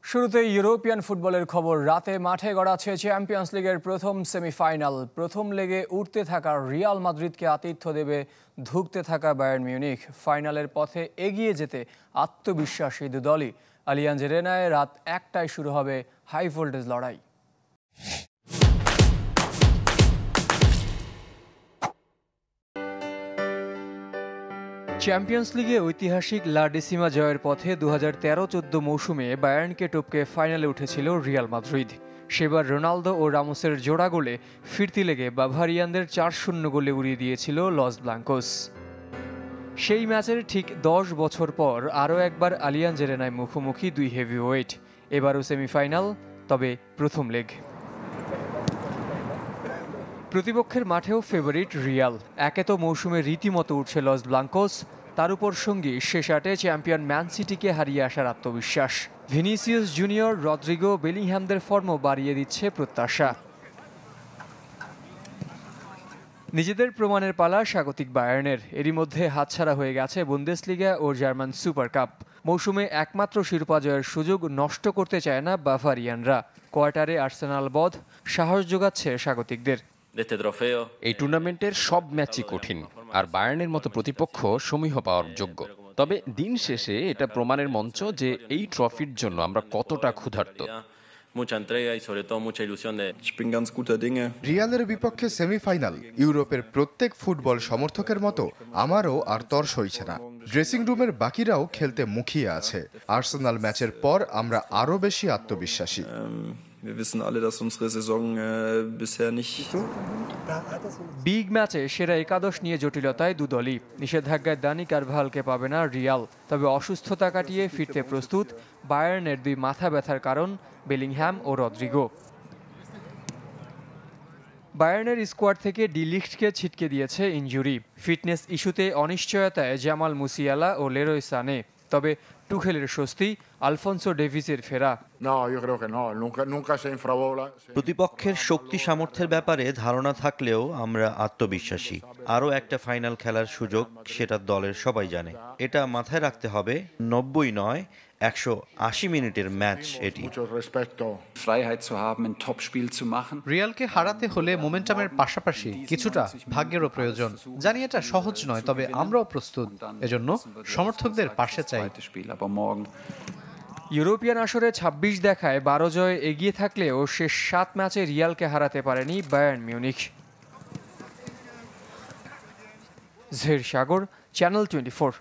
শুরুতে ইউরোপিয়ান ফুটবলের খবর। রাতে মাঠে গড়াচ্ছে চ্যাম্পিয়ন্স লিগের প্রথম সেমিফাইনাল। প্রথম লেগে উঠতে থাকা রিয়াল মাদ্রিদকে আতিথ্য দেবে ধুঁকতে থাকা বায়ার্ন মিউনিখ। ফাইনালের পথে এগিয়ে যেতে আত্মবিশ্বাসী দু দলই। আলিয়াঞ্জ এরেনায় রাত 1টায় শুরু হবে হাই ভোল্টেজ লড়াই। চ্যাম্পিয়ন্স লিগে ঐতিহাসিক লা ডিসিমা জয়ের পথে 2013-14 মৌসুমে বায়ার্নকে টপকে ফাইনালে উঠেছিল রিয়াল মাদ্রিদ। সেবার রোনালদো ও রামোসের জোড়া গোলে ফিরতি লেগে বাভারিয়ানদের 4-0 গোলে উড়িয়ে দিয়েছিল লস ব্লাঙ্কোস। সেই ম্যাচের ঠিক 10 বছর পর আরও একবার আলিয়াঞ্জ এরেনায় মুখোমুখি দুই হেভিওয়েট। এবারও সেমিফাইনাল, তবে প্রথম লেগ। প্রতিপক্ষের মাঠেও ফেভারিট রিয়াল। একে তো মৌসুমে রীতিমতো উঠছে লস ব্লাঙ্কোস, তার উপর সঙ্গী শেষ আটে চ্যাম্পিয়ন ম্যান সিটিকে হারিয়ে আসার আত্মবিশ্বাস। ভিনিসিয়াস জুনিয়র, রদ্রিগো, বেলিংহ্যামদের ফর্মও বাড়িয়ে দিচ্ছে প্রত্যাশা। নিজেদের প্রমাণের পালা স্বাগতিক বায়ার্নের। এরই মধ্যে হাতছাড়া হয়ে গেছে বুন্দেসলিগা ও জার্মান সুপার কাপ। মৌসুমে একমাত্র শিরোপা জয়ের সুযোগ নষ্ট করতে চায় না বাভারিয়ানরা। কোয়ার্টারে আর্সেনাল বধ সাহস যোগাচ্ছে স্বাগতিকদের। এই টুর্নামেন্টের সব ম্যাচই কঠিন, আর বায়ার্নের মতো প্রতিপক্ষ সমীহ পাওয়ার যোগ্য। তবে দিন শেষে এটা প্রমাণের মঞ্চ যে এই ট্রফির জন্য আমরা কতটা ক্ষুধার্ত। রিয়ালের বিপক্ষে সেমিফাইনাল। ইউরোপের প্রত্যেক ফুটবল সমর্থকের মতো আমারও আর তর সইছে না। ড্রেসিং রুমের বাকিরাও খেলতে মুখিয়ে আছে। আর্সেনাল ম্যাচের পর আমরা আরও বেশি আত্মবিশ্বাসী। বিগ ম্যাচে সেরা একাদশ নিয়ে জটিলতায় দু দলই। নিষেধাজ্ঞায় দানি কারভালকে পাবে না রিয়াল, তবে অসুস্থতা কাটিয়ে ফিরতে প্রস্তুত বায়ার্নের দুই মাথা ব্যথার কারণ বেলিংহ্যাম ও রদ্রিগো। বায়ার্নের স্কোয়াড থেকে ডি লিখটকে ছিটকে দিয়েছে ইনজুরি। ফিটনেস ইস্যুতে অনিশ্চয়তায় জামাল মুসিয়ালা ও লেরোয় সানে। তবে টুখেলের স্বস্তি আলফোনসো ডেভিসের ফেরা। প্রতিপক্ষের শক্তি সামর্থ্যের ব্যাপারে ধারণা থাকলেও আমরা আত্মবিশ্বাসী। আরও একটা ফাইনাল খেলার সুযোগ, সেটা দলের সবাই জানে। এটা মাথায় রাখতে হবে। 90 নয়, 180 মিনিটের ম্যাচ এটি। রিয়ালকে হারাতে হলে মোমেন্টামের পাশাপাশি কিছুটা ভাগ্যেরও প্রয়োজন। জানি এটা সহজ নয়, তবে আমরাও প্রস্তুত। এজন্য সমর্থকদের পাশে চাই। ইউরোপিয়ান আসরে 26 দেখায় 12 জয়ে এগিয়ে থাকলেও শেষ 7 ম্যাচে রিয়ালকে হারাতে পারেনি বায়ার্ন মিউনিখ। জহির সাগর, চ্যানেল 24।